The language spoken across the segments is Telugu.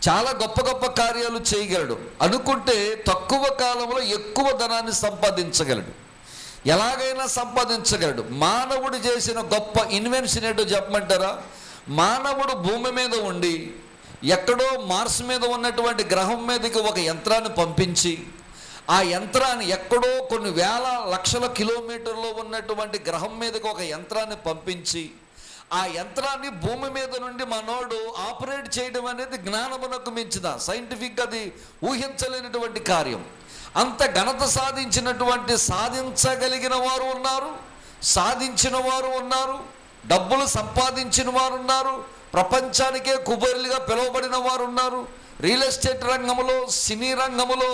చాలా గొప్ప గొప్ప కార్యాలు చేయగలడు. అనుకుంటే తక్కువ కాలంలో ఎక్కువ ధనాన్ని సంపాదించగలడు, ఎలాగైనా సంపాదించగలడు. మానవుడు చేసిన గొప్ప ఇన్వెన్షన్ ఏంటో చెప్పమంటారా? మానవుడు భూమి మీద ఉండి ఎక్కడో మార్స్ మీద ఉన్నటువంటి గ్రహం మీదకి ఒక యంత్రాన్ని పంపించి, ఆ యంత్రాన్ని ఎక్కడో కొన్ని వేల లక్షల కిలోమీటర్లో ఉన్నటువంటి గ్రహం మీదకి ఒక యంత్రాన్ని పంపించి, ఆ యంత్రాన్ని భూమి మీద నుండి మనోడు ఆపరేట్ చేయడం అనేది జ్ఞానమునకు మించిన సైంటిఫిక్, అది ఊహించలేనటువంటి కార్యం. అంత ఘనత సాధించగలిగిన వారు ఉన్నారు, సాధించిన వారు ఉన్నారు, డబ్బులు సంపాదించిన వారు ఉన్నారు, ప్రపంచానికే కుబేరులుగా పిలువబడిన వారు ఉన్నారు. రియల్ ఎస్టేట్ రంగంలో, సినీ రంగంలో,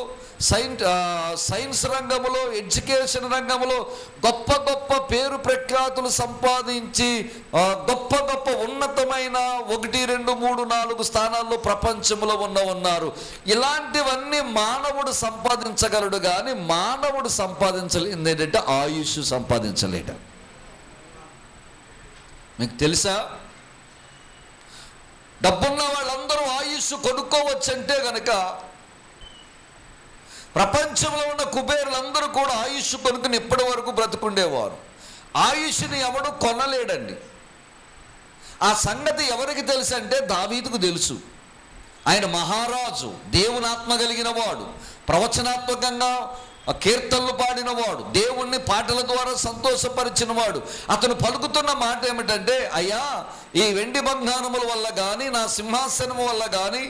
సైన్స్ రంగంలో, ఎడ్యుకేషన్ రంగంలో గొప్ప గొప్ప పేరు ప్రఖ్యాతులు సంపాదించి గొప్ప గొప్ప ఉన్నతమైన 1, 2, 3, 4 స్థానాల్లో ప్రపంచంలో ఉన్నారు. ఇలాంటివన్నీ మానవుడు సంపాదించగలడు, కానీ మానవుడు సంపాదించలేదు ఏంటంటే ఆయుష్ సంపాదించలేట. మీకు తెలుసా? డబ్బున్న వాళ్ళందరూ ఆయుష్ కొనుక్కోవచ్చంటే గనక ప్రపంచంలో ఉన్న కుబేరులందరూ కూడా ఆయుష్ కొనుక్కుని ఇప్పటి వరకు బ్రతుకుండేవారు. ఆయుష్ని ఎవడు కొనలేడండి. ఆ సంగతి ఎవరికి తెలుసు అంటే దావీదుకు తెలుసు. ఆయన మహారాజు, దేవుని ఆత్మ కలిగిన వాడు, ప్రవచనాత్మకంగా కీర్తనలు పాడినవాడు, దేవుణ్ణి పాటల ద్వారా సంతోషపరిచిన వాడు. అతను పలుకుతున్న మాట ఏమిటంటే, అయ్యా, ఈ వెండి బంగారముల వల్ల కానీ, నా సింహాసనము వల్ల కానీ,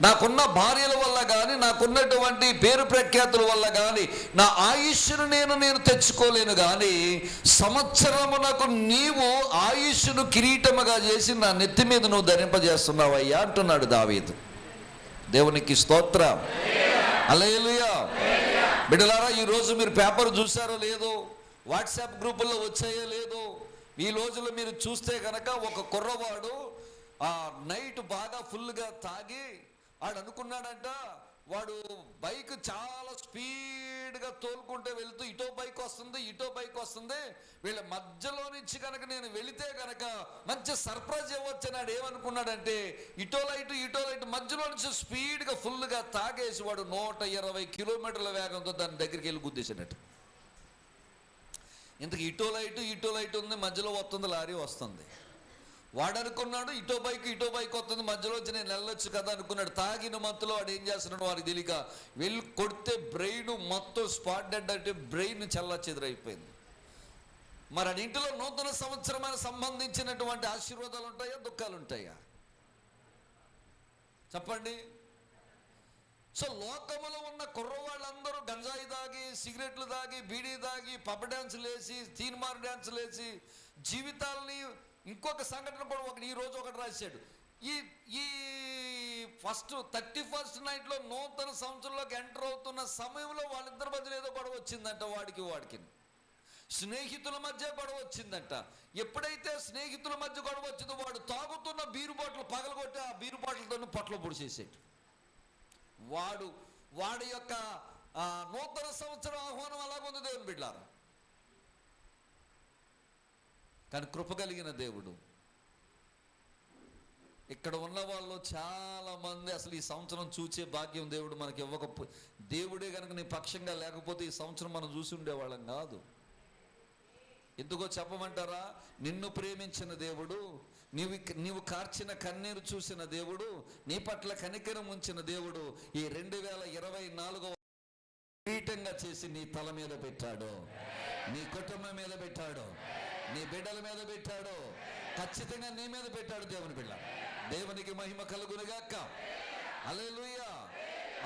నాకున్న భార్యల వల్ల కానీ, నాకున్నటువంటి పేరు ప్రఖ్యాతుల వల్ల కానీ నా ఆయుష్ను నేను తెచ్చుకోలేను, కానీ సంవత్సరమునకు నీవు ఆయుష్ను కిరీటముగా చేసి నా నెత్తి మీద నువ్వు ధరింపజేస్తున్నావు అయ్యా అంటున్నాడు దావీదు. దేవునికి స్తోత్రం. హల్లెలూయా. బిడ్డలారా, ఈరోజు మీరు పేపర్ చూసారో లేదో, వాట్సాప్ గ్రూపుల్లో వచ్చాయో లేదో, ఈ రోజుల్లో మీరు చూస్తే కనుక ఒక కుర్రవాడు నైట్ బాగా ఫుల్గా తాగి వాడు అనుకున్నాడంట, వాడు బైక్ చాలా స్పీడ్గా తోలుకుంటే వెళ్తూ ఇటో బైక్ వస్తుంది, వీళ్ళ మధ్యలో నుంచి కనుక నేను వెళితే కనుక మంచి సర్ప్రైజ్ ఇవ్వచ్చు అని ఏమనుకున్నాడంటే, ఇటో లైట్ మధ్యలో నుంచి స్పీడ్గా ఫుల్గా తాగేసి వాడు 120 కిలోమీటర్ల వేగంతో దాని దగ్గరికి వెళ్ళి గుద్దేసినట్టు. ఇంతకు ఇటో లైట్ ఉంది, మధ్యలో వస్తుంది, లారీ వస్తుంది. వాడు అనుకున్నాడు ఇటో బైక్ వస్తుంది, మధ్యలో వచ్చి నేను వెళ్ళొచ్చు కదా అనుకున్నాడు. తాగిన మత్తులో వాడు ఏం చేస్తున్నాడు వాడికి తెలియక వెళ్ళి కొడితే బ్రెయిన్ మొత్తం స్పాట్ డెడ్, అంటే బ్రెయిన్ చెల్లాచెదురైపోయింది. మరి అది ఇంటిలో నూతన సంవత్సరమైన సంబంధించినటువంటి ఆశీర్వాదాలు ఉంటాయా, దుఃఖాలు ఉంటాయా? చెప్పండి. సో లోకములో ఉన్న కుర్రవాళ్ళందరూ గంజాయి తాగి, సిగరెట్లు తాగి, బీడీ తాగి, పబ్ డ్యాన్సులు వేసి, తీన్మార్ డ్యాన్సులు వేసి జీవితాలని. ఇంకొక సంఘటన కూడా ఈ రోజు ఒకటి రాశాడు. ఈ 31st నైట్లో నూతన సంవత్సరంలోకి ఎంటర్ అవుతున్న సమయంలో వాళ్ళిద్దరి మధ్యలో ఏదో గొడవ వచ్చిందంట. వాడికి స్నేహితుల మధ్య గొడవ వచ్చిందంట. ఎప్పుడైతే స్నేహితుల మధ్య గొడవ వచ్చిందో వాడు తాగుతున్న బీరు బాటిల్ పగలగొట్టి ఆ బీరు బాటిల్తో పొట్టలో పొడిచేసాడు. వాడి యొక్క నూతన సంవత్సరం ఆహ్వానం అలాగుంది దేవుని బిడ్డలారా. కానీ కృప కలిగిన దేవుడు, ఇక్కడ ఉన్న వాళ్ళు చాలా మంది అసలు ఈ సంవత్సరం చూసే భాగ్యం దేవుడు మనకి ఇవ్వకపోతే, దేవుడే కనుక నీ పక్షంగా లేకపోతే ఈ సంవత్సరం మనం చూసి ఉండేవాళ్ళం కాదు. ఎందుకో చెప్పమంటారా? నిన్ను ప్రేమించిన దేవుడు, నీవు కార్చిన కన్నీరు చూసిన దేవుడు, నీ పట్ల కనికరం ఉంచిన దేవుడు ఈ 2024 కిరీటంగా చేసి నీ తల మీద పెట్టాడు, నీ కుటుంబం మీద పెట్టాడు, నీ బిడ్డల మీద పెట్టాడు, ఖచ్చితంగా నీ మీద పెట్టాడు. దేవుని బిడ్డ, దేవునికి మహిమ కలుగునుగాక. హల్లెలూయా.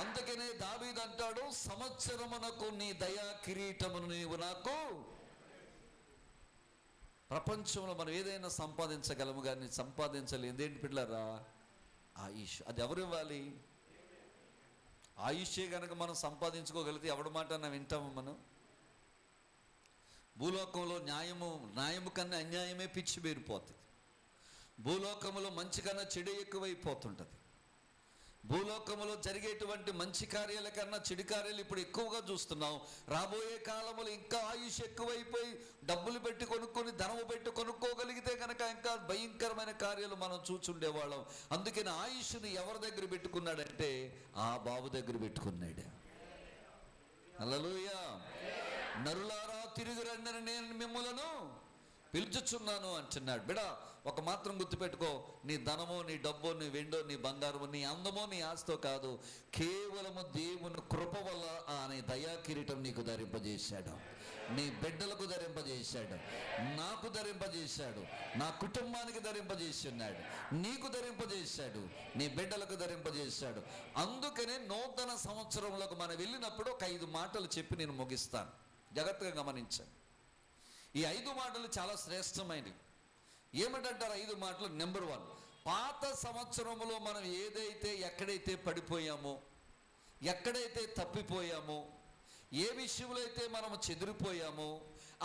అందుకనే దావీదు అంటాడు, సంవత్సరమునకు నీ దయా కిరీటమును నీవు నాకు. ప్రపంచంలో మనం ఏదైనా సంపాదించగలము, కానీ సంపాదించలేదు ఏంటి బిడ్డలారా? ఆయుష్. అది ఎవరు ఇవ్వాలి? ఆయుష్యే కనుక మనం సంపాదించుకోగలిగితే ఎవడి మాట వింటాము మనం? భూలోకంలో న్యాయము కన్నా అన్యాయమే పిచ్చి బేరిపోతుంది. భూలోకంలో మంచి కన్నా చెడు ఎక్కువైపోతుంటుంది. భూలోకములో జరిగేటువంటి మంచి కార్యాల కన్నా చెడు కార్యాలు ఇప్పుడు ఎక్కువగా చూస్తున్నాం. రాబోయే కాలంలో ఇంకా ఆయుష్ ఎక్కువైపోయి డబ్బులు పెట్టి కొనుక్కొని ధనము పెట్టి కొనుక్కోగలిగితే కనుక ఇంకా భయంకరమైన కార్యాలు మనం చూచుండేవాళ్ళం. అందుకని ఆయుష్ని ఎవరి దగ్గర పెట్టుకున్నాడంటే ఆ బాబు దగ్గర పెట్టుకున్నాడు. హల్లెలూయా. నరులారా తిరిగి రండి, నేను మిమ్ములను పిలుచుచున్నాను అంటున్నాడు. బిడా, ఒక మాత్రం గుర్తుపెట్టుకో, నీ ధనమో నీ డబ్బో నీ వెండో నీ బంగారమో నీ అందమో నీ ఆస్తో కాదు, కేవలము దేవుని కృప వల్ల అనే దయా కిరీటం నీకు ధరింపజేశాడు, నీ బిడ్డలకు ధరింపజేశాడు, నాకు ధరింపజేశాడు, నా కుటుంబానికి ధరింపజేస్తున్నాడు, నీకు ధరింపజేశాడు, నీ బిడ్డలకు ధరింపజేశాడు. అందుకనే నూతన సంవత్సరంలోకి మనం వెళ్ళినప్పుడు ఒక 5 మాటలు చెప్పి నేను ముగిస్తాను. జాగ్రత్తగా గమనించండి. ఈ 5 మాటలు చాలా శ్రేష్టమైనవి. ఏమిటంటారు 5 మాటలు? నెంబర్ 1, పాత సంవత్సరంలో మనం ఎక్కడైతే పడిపోయామో, ఎక్కడైతే తప్పిపోయామో, ఏ విషయంలో అయితే మనం చెదిరిపోయామో,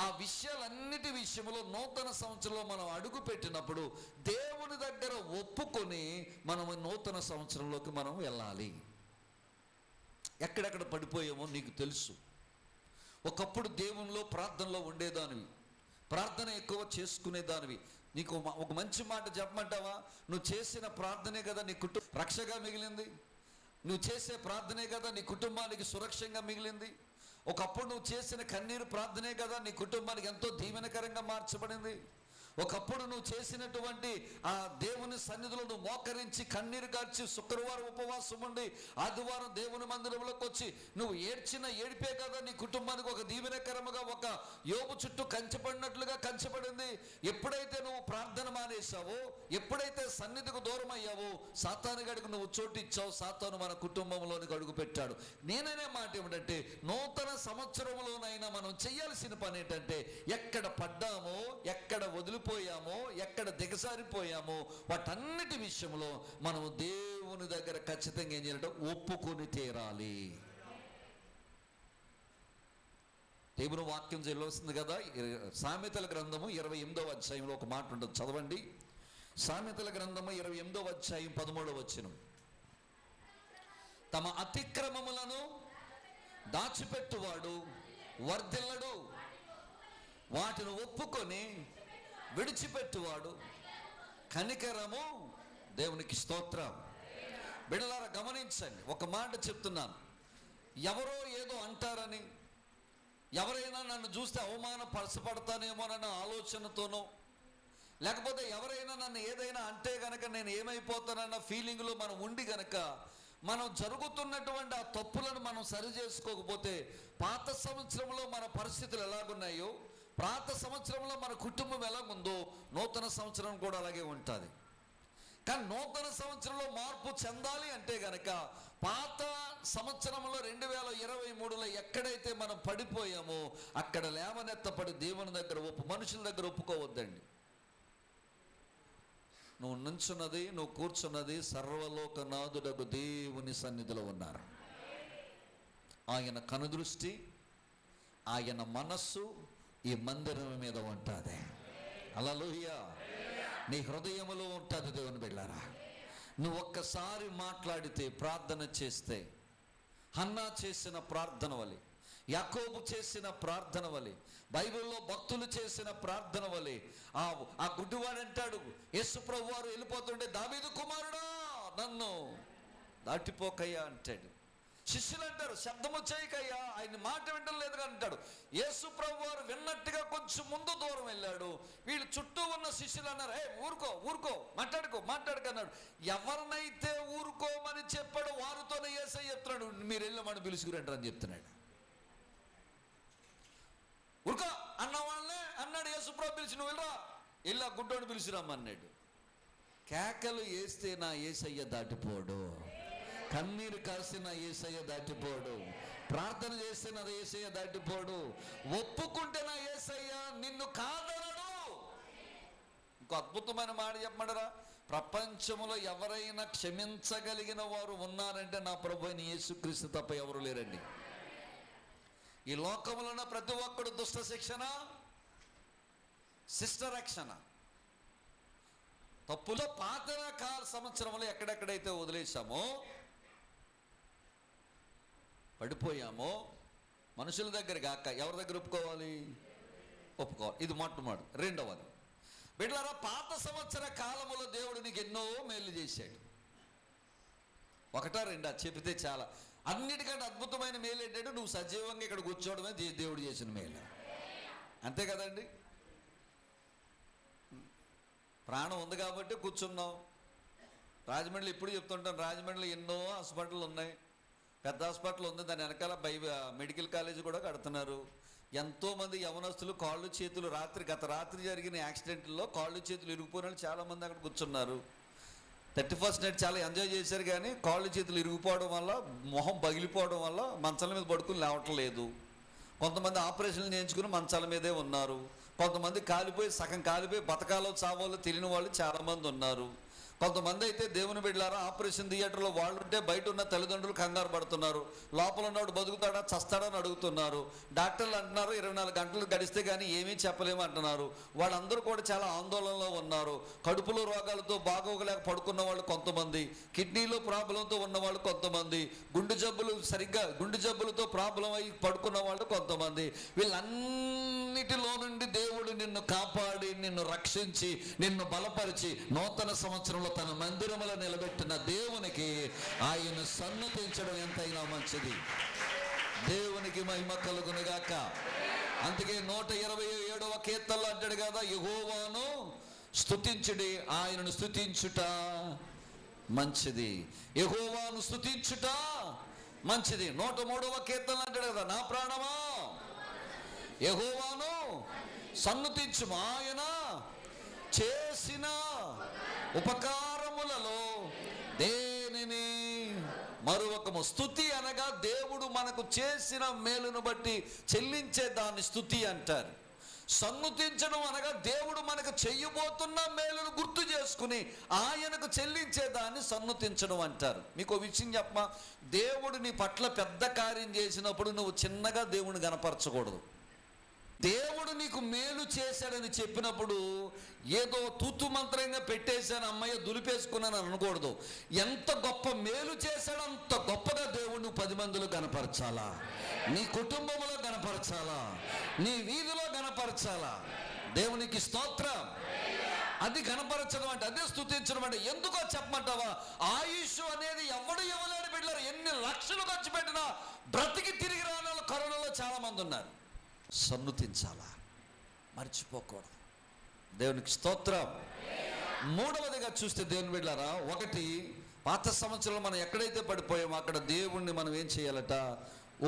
ఆ విషయాలన్నిటి విషయంలో నూతన సంవత్సరంలో మనం అడుగు పెట్టినప్పుడు దేవుని దగ్గర ఒప్పుకొని మనం నూతన సంవత్సరంలోకి మనం వెళ్ళాలి. ఎక్కడెక్కడ పడిపోయామో నీకు తెలుసు. ఒకప్పుడు దేవునిలో ప్రార్థనలో ఉండేదానివి, ప్రార్థన ఎక్కువ చేసుకునేదానివి. నీకు ఒక మంచి మాట చెప్పమంటావా? నువ్వు చేసిన ప్రార్థనే కదా నీ రక్షగా మిగిలింది. నువ్వు చేసే ప్రార్థనే కదా నీ కుటుంబానికి సురక్షంగా మిగిలింది. ఒకప్పుడు నువ్వు చేసిన కన్నీరు ప్రార్థనే కదా నీ కుటుంబానికి ఎంతో దీవెనకరంగా మార్చబడింది. ఒకప్పుడు నువ్వు చేసినటువంటి ఆ దేవుని సన్నిధిలో నువ్వు మోకరించి కన్నీరు కార్చి శుక్రవారం ఉపవాసం ఉండి ఆదివారం దేవుని మందిరంలోకి వచ్చి నువ్వు ఏడ్చిన ఏడిపే కదా నీ కుటుంబానికి ఒక దీవెనకరముగా, ఒక యోబు చుట్టూ కంచెపడినట్లుగా కంచెపడింది. ఎప్పుడైతే నువ్వు ప్రార్థన మానేశావో, ఎప్పుడైతే సన్నిధికి దూరం అయ్యావో, సాతాను గడికి నువ్వు చోటు ఇచ్చావు, సాతాను మన కుటుంబంలోనికి అడుగు పెట్టాడు. నేననే మాట ఏమిటంటే, నూతన సంవత్సరంలోనైనా మనం చేయాల్సిన పని ఏంటంటే, ఎక్కడ పడ్డామో, ఎక్కడ వదిలిపోయామో, ఎక్కడ దిగసారిపోయామో వాటన్నిటి విషయంలో మనము దేవుని దగ్గర ఖచ్చితంగా ఏం చేయాలంటే ఒప్పుకొని తీరాలి. దేవుని వాక్యం వస్తుంది కదా. సామెతల గ్రంథము 28వ అధ్యాయంలో ఒక మాట ఉంటుంది, చదవండి. సామెతల గ్రంథము 28వ అధ్యాయం 13వ వచనం. తమ అతిక్రమములను దాచిపెట్టువాడు వర్ధిల్లడు, వాటిని ఒప్పుకొని విడిచిపెట్టువాడు కనికరము దేవునికి స్తోత్రం. బిడ్డలారా గమనించండి, ఒక మాట చెప్తున్నాను. ఎవరో ఏదో అంటారని, ఎవరైనా నన్ను చూస్తే అవమానపరచబడతానేమోనన్న ఆలోచనతోనో, లేకపోతే ఎవరైనా నన్ను ఏదైనా అంటే గనక నేను ఏమైపోతానన్న ఫీలింగ్లో మనం ఉండి గనక మనం జరుగుతున్నటువంటి ఆ తప్పులను మనం సరి చేసుకోకపోతే పాత సంవత్సరంలో మన పరిస్థితులు ఎలాగున్నాయో, పాత సంవత్సరంలో మన కుటుంబం ఎలాగుందో నూతన సంవత్సరం కూడా అలాగే ఉంటుంది. కానీ నూతన సంవత్సరంలో మార్పు చెందాలి అంటే గనక పాత సంవత్సరంలో 2023లో ఎక్కడైతే మనం పడిపోయామో అక్కడ లేవనెత్తపడి దేవుని దగ్గర మనుషుల దగ్గర ఒప్పుకోవద్దండి. నువ్వు నుంచున్నది, నువ్వు కూర్చున్నది సర్వలోకనాథుడకు దేవుని సన్నిధిలో ఉన్నారు. ఆయన కనుదృష్టి, ఆయన మనస్సు ఈ మందిరం మీద ఉంటుంది. హల్లెలూయా. నీ హృదయములో ఉంటుంది దేవుని బిడ్డలారా. నువ్వు ఒక్కసారి మాట్లాడితే, ప్రార్థన చేస్తే, హన్నా చేసిన ప్రార్థన వలె, యాకోబు చేసిన ప్రార్థన వలె, బైబిల్లో భక్తులు చేసిన ప్రార్థన వలె ఆ గుడ్డివాడు అంటాడు, యేసు ప్రభువారు వెళ్ళిపోతుంటే, దావీదు కుమారుడా నన్ను దాటిపోకయ్యా అంటాడు. శిష్యులు అంటారు, శబ్దము చేయకయ్యా, ఆయన మాట వినడం లేదుగా అంటాడు. యేసు ప్రభువారు విన్నట్టుగా కొంచెం ముందు దూరం వెళ్ళాడు. వీళ్ళు చుట్టూ ఉన్న శిష్యులు అన్నారు, ఊరుకో ఊరుకో, మాట్లాడుకన్నాడు. ఎవరినైతే ఊరుకోమని చెప్పాడో వారితోనే యేసయ్య చెప్తున్నాడు, మీరు వెళ్ళమని పిలుచుకురంటారు అని చెప్తున్నాడు. ఊరుకో అన్న వాళ్ళనే అన్నాడు యేసుప్రభు పిలిచి, నువ్వు వెళ్ళా గుడ్డోని పిలిచిరమ్మన్నాడు. కేకలు వేస్తే నా యేసయ్య దాటిపోడు, కన్నీరు కాసి నా యేసయ్య దాటిపోడు, ప్రార్థన చేస్తే నా యేసయ్య దాటిపోడు, ఒప్పుకుంటే నా యేసయ్య నిన్ను కాదనడు. ఇంకో అద్భుతమైన మాట చెప్పమంటారా? ప్రపంచంలో ఎవరైనా క్షమించగలిగిన వారు ఉన్నారంటే నా ప్రభు అయిన యేసుక్రీస్తు తప్ప ఎవరు లేరండి. ఈ లోకంలో ప్రతి ఒక్కడు దుష్ట శిక్షణ, శిష్ట రక్షణ. తప్పులో పాత కాల సంవత్సరంలో ఎక్కడెక్కడైతే వదిలేసామో పడిపోయామో మనుషుల దగ్గర కాక ఎవరి దగ్గర ఒప్పుకోవాలి? ఒప్పుకోవాలి. ఇది మొట్టమొదటి. రెండవది, బిడ్డలారా, పాత సంవత్సర కాలములో దేవుడు నీకు ఎన్నో మేలు చేశాడు. ఒకటా రెండా చెబితే చాలా. అన్నిటికంటే అద్భుతమైన మేలు ఏంటంటే నువ్వు సజీవంగా ఇక్కడ కూర్చోవడమే దేవుడు చేసిన మేలు. అంతే కదండి. ప్రాణం ఉంది కాబట్టి కూర్చున్నావు. రాజమండ్రి ఇప్పుడు చెప్తుంటాను, రాజమండ్రిలో ఎన్నో హాస్పిటల్ ఉన్నాయి. పెద్ద హాస్పిటల్ ఉంది, దాని వెనకాల మెడికల్ కాలేజ్ కూడా కడుతున్నారు. ఎంతోమంది యవనస్తులు కాళ్ళు చేతులు గత రాత్రి జరిగిన యాక్సిడెంట్లో కాళ్ళు చేతులు ఇరిగిపోయిన వాళ్ళు చాలామంది అక్కడ కూర్చున్నారు. 31st నైట్ చాలా ఎంజాయ్ చేశారు, కానీ కాళ్ళు చేతులు ఇరిగిపోవడం వల్ల, మొహం పగిలిపోవడం వల్ల మంచాల మీద పడుకుని లేవట్లేదు. కొంతమంది ఆపరేషన్లు చేయించుకుని మంచాల మీదే ఉన్నారు. కొంతమంది సగం కాలిపోయి బతకాలో చావాలో తెలియని వాళ్ళు చాలామంది ఉన్నారు. కొంతమంది అయితే దేవుని బిడ్డలారా ఆపరేషన్ థియేటర్లో వాళ్ళు ఉంటే బయట ఉన్న తల్లిదండ్రులు కంగారు పడుతున్నారు. లోపల ఉన్నవాడు బతుకుతాడా చస్తాడని అడుగుతున్నారు. డాక్టర్లు అంటున్నారు 24 గంటలు గడిస్తే కానీ ఏమీ చెప్పలేము అంటున్నారు. వాళ్ళందరూ కూడా చాలా ఆందోళనలో ఉన్నారు. కడుపులో రోగాలతో బాగోగలేక పడుకున్న వాళ్ళు కొంతమంది, కిడ్నీలో ప్రాబ్లంతో ఉన్నవాళ్ళు కొంతమంది, గుండె జబ్బులతో ప్రాబ్లం అయి పడుకున్న వాళ్ళు కొంతమంది. వీళ్ళన్నిటిలో నుండి దేవుడు నిన్ను కాపాడి, నిన్ను రక్షించి, నిన్ను బలపరిచి నూతన సంవత్సరంలో తన మందిరములో నిలబెట్టిన దేవునికి ఆయన సన్నుతించడం ఎంతైనా మంచిది. దేవునికి మహిమ కలుగునుగాక. అందుకే 127వ కీర్తనలో అంటాడు కదా, యెహోవాను స్తుతించుడి, ఆయనను స్తుతించుట మంచిది. యెహోవాను స్తుతించుట మంచిది. 103వ కీర్తనలో అంటాడు కదా, నా ప్రాణమా యెహోవాను సన్నుతించుము, ఆయన చేసిన ఉపకారములలో దేనిని మరొకము. స్తుతి అనగా దేవుడు మనకు చేసిన మేలును బట్టి చెల్లించే దాన్ని స్తుతి అంటారు. సన్నుతించడం అనగా దేవుడు మనకు చెయ్యబోతున్న మేలును గుర్తు చేసుకుని ఆయనకు చెల్లించేదాన్ని సన్నుతించడం అంటారు. మీకు విషయం చెప్పమా, దేవుడు నీ పట్ల పెద్ద కార్యం చేసినప్పుడు నువ్వు చిన్నగా దేవుని గనపరచకూడదు. దేవుడు నీకు మేలు చేశాడని చెప్పినప్పుడు ఏదో తూతు మంత్రంగా పెట్టేశాను, అమ్మయ్య దులిపేసుకున్నాను అనకూడదు. ఎంత గొప్ప మేలు చేశాడో అంత గొప్పగా దేవుడిని 10 మందిలో గనపరచాలా, నీ కుటుంబంలో గనపరచాలా, నీ వీధిలో గనపరచాలా. దేవునికి స్తోత్రం. అది గనపరచడం అంటే, అదే స్తుతించడం అంటే. ఎందుకో చెప్పమంటావా, ఆయుష్ అనేది ఎవడు ఇవ్వలేని బిడ్డలు. ఎన్ని లక్షలు ఖర్చు పెట్టినా బ్రతికి తిరిగి రాని వాళ్ళు కరోనాలో చాలామంది ఉన్నారు. సన్నుతించాలా, మర్చిపోకూడదు. దేవునికి స్తోత్రం. మూడవదిగా చూస్తే దేవుని బిడ్డలారా, ఒకటి, పాత సంవత్సరంలో మనం ఎక్కడైతే పడిపోయామో అక్కడ దేవుణ్ణి మనం ఏం చేయాలట,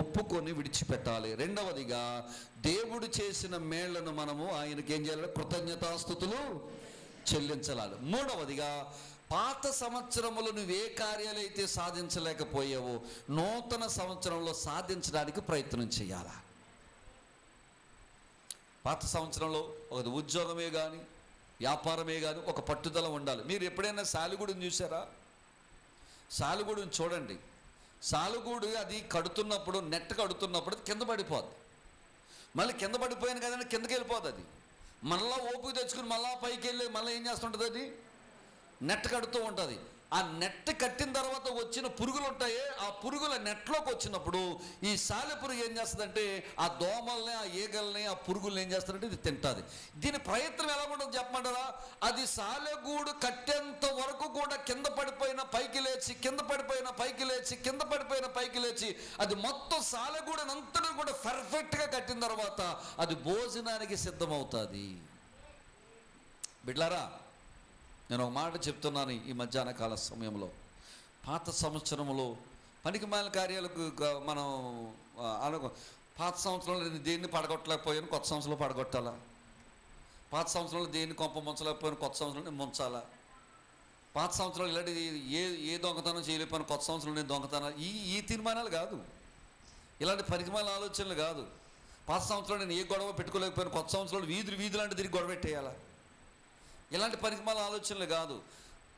ఒప్పుకొని విడిచిపెట్టాలి. రెండవదిగా, దేవుడు చేసిన మేళ్లను మనము ఆయనకి ఏం చేయాలి, కృతజ్ఞతాస్తుతులు చెల్లించాలి. మూడవదిగా, పాత సంవత్సరములో నువ్వు ఏ కార్యాలైతే సాధించలేకపోయావో నూతన సంవత్సరంలో సాధించడానికి ప్రయత్నం చేయాలా. పాత సంవత్సరంలో ఒక ఉద్యోగమే కానీ వ్యాపారమే కానీ ఒక పట్టుదల ఉండాలి. మీరు ఎప్పుడైనా సాలెగూడుని చూసారా? సాలెగూడుని చూడండి. సాలెగూడు అది కడుతున్నప్పుడు, నెట్ కడుతున్నప్పుడు కింద పడిపోద్ది. మళ్ళీ కింద పడిపోయాను కదండి, కిందకి వెళ్ళిపోద్ది. అది మళ్ళీ ఓపిక తెచ్చుకుని మళ్ళీ పైకి వెళ్ళి మళ్ళీ ఏం చేస్తుంటుంది, అది నెట్ కడుతూ ఉంటుంది. ఆ నెట్ కట్టిన తర్వాత వచ్చిన పురుగులు ఉంటాయి, ఆ పురుగుల నెట్లోకి వచ్చినప్పుడు ఈ సాలెపురుగు ఏం చేస్తుందంటే ఆ దోమల్ని, ఆ ఈగల్ని, ఆ పురుగుల్ని ఏం చేస్తుందంటే ఇది తింటుంది. దీని ప్రయత్నం ఎలా ఉంటుంది చెప్పమంటారా? అది సాలెగూడు కట్టేంత వరకు కూడా కింద పడిపోయిన పైకి లేచి, కింద పడిపోయిన పైకి లేచి, కింద పడిపోయిన పైకి లేచి, అది మొత్తం సాలెగూడనంతటి కూడా పర్ఫెక్ట్గా కట్టిన తర్వాత అది భోజనానికి సిద్ధమవుతుంది. బిడ్లారా, నేను ఒక మాట చెప్తున్నాను ఈ మధ్యాహ్న కాల సమయంలో. పాత సంవత్సరంలో పనికిమాలిన కార్యాలకు మనం పాత సంవత్సరంలో నేను దేన్ని పడగొట్టలేకపోయాను, కొత్త సంవత్సరంలో పడగొట్టాలా. పాత సంవత్సరంలో దేన్ని కొంప ముంచలేకపోయాను, కొత్త సంవత్సరంలో నేను ముంచాలా. పాత సంవత్సరంలో ఇలాంటి ఏ దొంగతనం చేయలేకపోయాను, కొత్త సంవత్సరంలో నేను దొంగతనం. ఈ తీర్మానాలు కాదు, ఇలాంటి పనికిమాలిన ఆలోచనలు కాదు. పాత సంవత్సరంలో నేను ఏ గొడవ పెట్టుకోలేకపోయాను, కొత్త సంవత్సరంలో వీధులు లాంటి తిరిగి గొడవ పెట్టేయాలా. ఇలాంటి పనికిమాల ఆలోచనలు కాదు.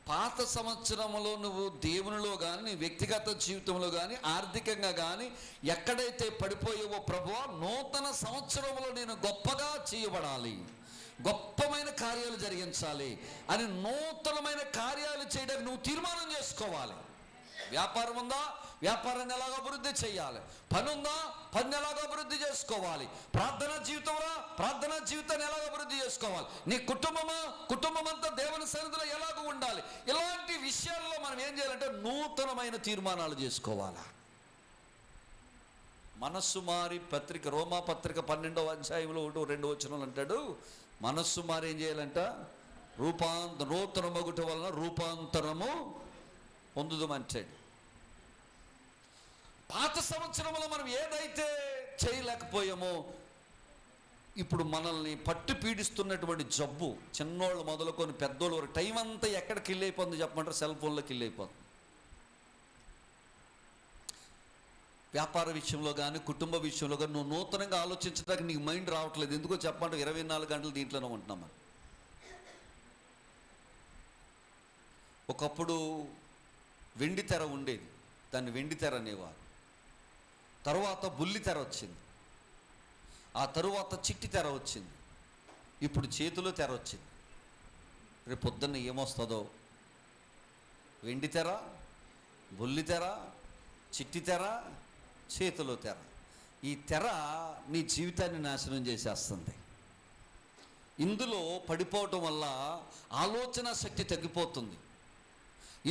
పాత సంవత్సరంలో నువ్వు దేవునిలో కానీ, నీ వ్యక్తిగత జీవితంలో కానీ, ఆర్థికంగా కానీ ఎక్కడైతే పడిపోయావో, ప్రభువా నూతన సంవత్సరంలో నేను గొప్పగా చేయబడాలి, గొప్పమైన కార్యాలు జరిగించాలి అని నూతనమైన కార్యాలు చేయడానికి నువ్వు తీర్మానం చేసుకోవాలి. వ్యాపారం ఉందా, వ్యాపారాన్ని ఎలాగ అభివృద్ధి చేయాలి. పని ఉందా, పని ఎలాగ అభివృద్ధి చేసుకోవాలి. ప్రార్థనా జీవితంలో ప్రార్థనా జీవితాన్ని ఎలాగ అభివృద్ధి చేసుకోవాలి. నీ కుటుంబం అంతా దేవుని సన్నిధిలో ఎలాగ ఉండాలి. ఇలాంటి విషయాల్లో మనం ఏం చేయాలంటే నూతనమైన తీర్మానాలు చేసుకోవాలా. మనస్సు మారి పత్రిక, రోమా పత్రిక 12వ అధ్యాయంలో 1-2 వచనాలు అంటాడు, మనస్సు మారి ఏం చేయాలంట, నూతనమగుట వలన రూపాంతరము పొందుదామంటాడు. పాత సంవత్సరంలో మనం ఏదైతే చేయలేకపోయామో, ఇప్పుడు మనల్ని పట్టు పీడిస్తున్నటువంటి జబ్బు, చిన్నోళ్ళు మొదలుకొని పెద్దోళ్ళు వరకు టైం అంతా ఎక్కడికి వెళ్ళైపోతుంది చెప్పమంటారు, సెల్ ఫోన్లోకి వెళ్ళైపోతుంది. వ్యాపార విషయంలో కానీ కుటుంబ విషయంలో కానీ నువ్వు నూతనంగా ఆలోచించడానికి నీకు మైండ్ రావట్లేదు. ఎందుకో చెప్పమంటే 24 గంటలు దీంట్లోనే ఉంటున్నాం మనం. ఒకప్పుడు వెండి తెర ఉండేది, దాన్ని వెండి తెర అనేవారు. తరువాత బుల్లి తెర వచ్చింది, ఆ తరువాత చిట్టి తెర వచ్చింది, ఇప్పుడు చేతిలో తెర వచ్చింది. రేపు పొద్దున్న ఏమొస్తుందో, వెండి తెర, బుల్లి తెర, చిట్టి తెర, చేతిలో తెర. ఈ తెర నీ జీవితాన్ని నాశనం చేసేస్తుంది. ఇందులో పడిపోవటం వల్ల ఆలోచన శక్తి తగ్గిపోతుంది.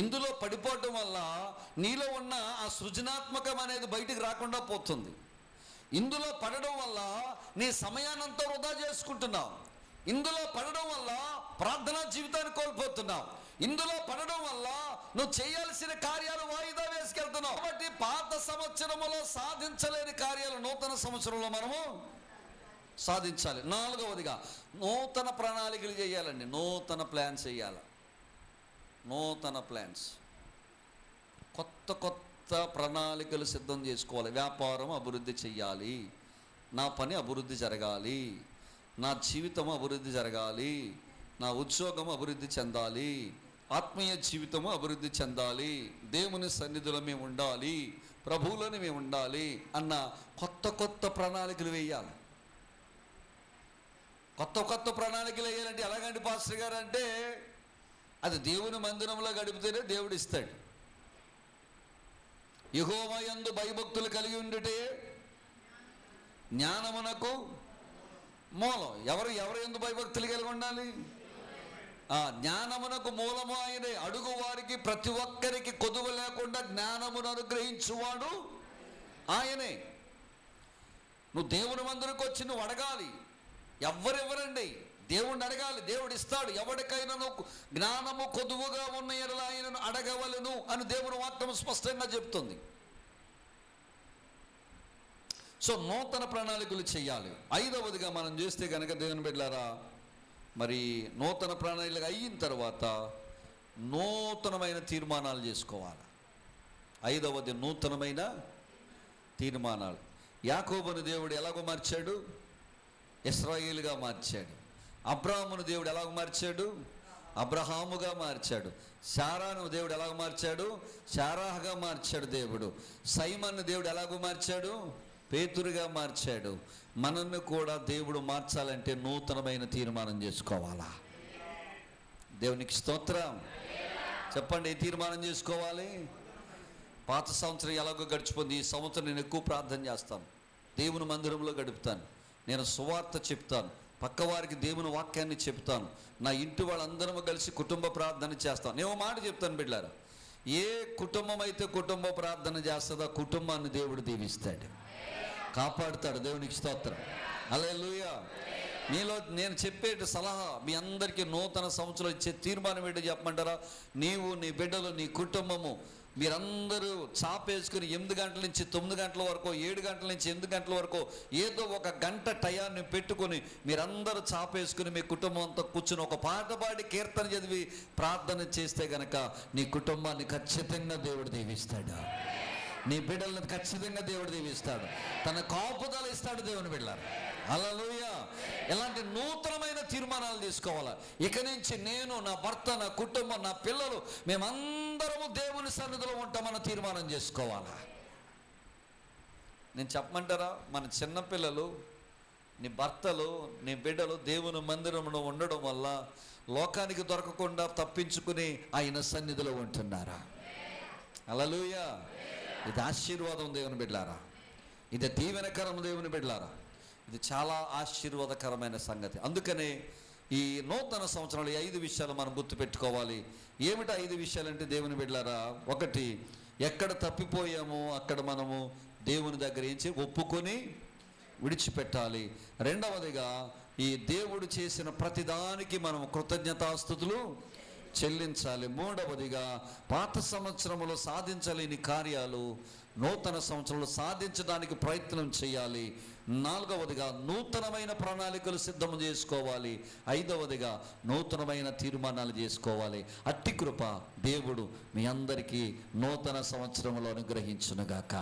ఇందులో పడిపోవటం వల్ల నీలో ఉన్న ఆ సృజనాత్మకం అనేది బయటికి రాకుండా పోతుంది. ఇందులో పడడం వల్ల నీ సమయాన్నంతా వృధా చేసుకుంటున్నావు. ఇందులో పడడం వల్ల ప్రార్థనా జీవితాన్ని కోల్పోతున్నావు. ఇందులో పడడం వల్ల నువ్వు చేయాల్సిన కార్యాలు వాయిదా వేసుకెళ్తున్నావు. కాబట్టి పాత సంవత్సరములో సాధించలేని కార్యాలు నూతన సంవత్సరంలో మనము సాధించాలి. 4వదిగా నూతన ప్రణాళికలు చేయాలండి. నూతన ప్లాన్స్ చేయాలి. నూతన ప్లాన్స్, కొత్త ప్రణాళికలు సిద్ధం చేసుకోవాలి. వ్యాపారం అభివృద్ధి చెయ్యాలి, నా పని అభివృద్ధి జరగాలి, నా జీవితం అభివృద్ధి జరగాలి, నా ఉద్యోగం అభివృద్ధి చెందాలి, ఆత్మీయ జీవితము అభివృద్ధి చెందాలి, దేవుని సన్నిధిలో మేము ఉండాలి, ప్రభువులను మేము ఉండాలి అన్న కొత్త ప్రణాళికలు వేయాలి. కొత్త ప్రణాళికలు వేయాలంటే ఎలాగండి పాస్టర్ గారు అంటే, అది దేవుని మందిరంలో గడిపితేనే దేవుడు ఇస్తాడు. యెహోవా యందు భయభక్తులు కలిగి ఉండుటే జ్ఞానమునకు మూలం. ఎవరు యందు భయభక్తులు కలిగి ఉండాలి? జ్ఞానమునకు మూలము ఆయనే. అడుగు వారికి ప్రతి ఒక్కరికి కొదువ లేకుండా జ్ఞానమును అనుగ్రహించువాడు ఆయనే. నువ్వు దేవుని మందిరకు వచ్చి నువ్వు అడగాలి. ఎవరెవరండి, దేవుణ్ణి అడగాలి, దేవుడు ఇస్తాడు. ఎవరికైనా జ్ఞానము కొదువుగా ఉన్న ఎడల ఆయనను అడగవలను అని దేవుని వాక్యం స్పష్టంగా చెప్తుంది. సో నూతన ప్రణాళికలు చేయాలి. 5వదిగా మనం చేస్తే కనుక దేవుని బిడ్డలారా, మరి నూతన ప్రణాళికలు అయిన తర్వాత నూతనమైన తీర్మానాలు చేసుకోవాలి. 5వది నూతనమైన తీర్మానాలు. యాకోబును దేవుడు ఎలాగో మార్చాడు? ఇశ్రాయేలుగా మార్చాడు. అబ్రాహామును దేవుడు ఎలాగ మార్చాడు? అబ్రహాముగా మార్చాడు. శారాను దేవుడు ఎలాగ మార్చాడు? శారాహగా మార్చాడు దేవుడు. సైమన్ను దేవుడు ఎలాగో మార్చాడు? పేతురుగా మార్చాడు. మనల్ని కూడా దేవుడు మార్చాలంటే నూతనమైన తీర్మానం చేసుకోవాలా? దేవునికి స్తోత్రం చెప్పండి. ఏ తీర్మానం చేసుకోవాలి? పాత సంవత్సరం ఎలాగో గడిచిపోయింది, ఈ సంవత్సరం నేను ఎక్కువ ప్రార్థన చేస్తాను, దేవుని మందిరంలో గడుపుతాను, నేను సువార్త చెప్తాను, పక్కవారికి దేవుని వాక్యాన్ని చెప్తాను, నా ఇంటి వాళ్ళందరూ కలిసి కుటుంబ ప్రార్థన చేస్తాను. నేను మాట చెప్తాను బిడ్డలారా, ఏ కుటుంబం అయితే కుటుంబ ప్రార్థన చేస్తుందో ఆ కుటుంబాన్ని దేవుడు దీవిస్తాడు, కాపాడుతాడు. దేవునికి స్తోత్రం. హల్లెలూయా. మీలో నేను చెప్పే సలహా మీ అందరికీ నూతన సంవత్సరం ఇచ్చే తీర్మానం ఏంటో చెప్పమంటారా? నీవు, నీ బిడ్డలు, నీ కుటుంబము మీరందరూ చాపేసుకుని 8 గంటల నుంచి 9 గంటల వరకు, 7 గంటల నుంచి 8 గంటల వరకు ఏదో ఒక గంట టయాన్ని పెట్టుకొని మీరందరూ చాపేసుకుని మీ కుటుంబం అంతా కూర్చుని ఒక పాట పాడి కీర్తన చదివి ప్రార్థన చేస్తే గనక నీ కుటుంబాన్ని ఖచ్చితంగా దేవుడు దీవిస్తాడు. నీ బిడ్డలను ఖచ్చితంగా దేవుడు దీవిస్తాడు. తన కాపుదల ఇస్తాడు దేవుని బిడ్డలారా. హల్లెలూయా. ఇలాంటి నూతనమైన తీర్మానాలు తీసుకోవాలా. ఇక నుంచి నేను, నా భర్త, నా కుటుంబం, నా పిల్లలు మేమందరము దేవుని సన్నిధిలో ఉంటామన్న తీర్మానం చేసుకోవాలా. నేను చెప్పమంటారా, మన చిన్నపిల్లలు, నీ భర్తలు, నీ బిడ్డలు దేవుని మందిరంలో ఉండడం వల్ల లోకానికి దొరకకుండా తప్పించుకుని ఆయన సన్నిధిలో ఉంటున్నారా? హల్లెలూయా. ఇది ఆశీర్వాదం దేవుని బిడ్డలారా, ఇది దీవెనకరం దేవుని బిడ్డలారా, ఇది చాలా ఆశీర్వాదకరమైన సంగతి. అందుకనే ఈ నూతన సంవత్సరంలో 5 విషయాలు మనం గుర్తుపెట్టుకోవాలి. ఏమిటి 5 విషయాలు అంటే దేవుని బిడ్డలారా, ఒకటి, ఎక్కడ తప్పిపోయామో అక్కడ మనము దేవుని దగ్గర ఒప్పుకొని విడిచిపెట్టాలి. రెండవదిగా, ఈ దేవుడు చేసిన ప్రతిదానికి మనం కృతజ్ఞతాస్తుతులు చెల్లించాలి. మూడవదిగా, పాత సంవత్సరంలో సాధించలేని కార్యాలు నూతన సంవత్సరంలో సాధించడానికి ప్రయత్నం చేయాలి. నాలుగవదిగా, నూతనమైన ప్రణాళికలు సిద్ధం చేసుకోవాలి. ఐదవదిగా, నూతనమైన తీర్మానాలు చేసుకోవాలి. అట్టి కృప దేవుడు మీ అందరికీ నూతన సంవత్సరంలో అనుగ్రహించునుగాక.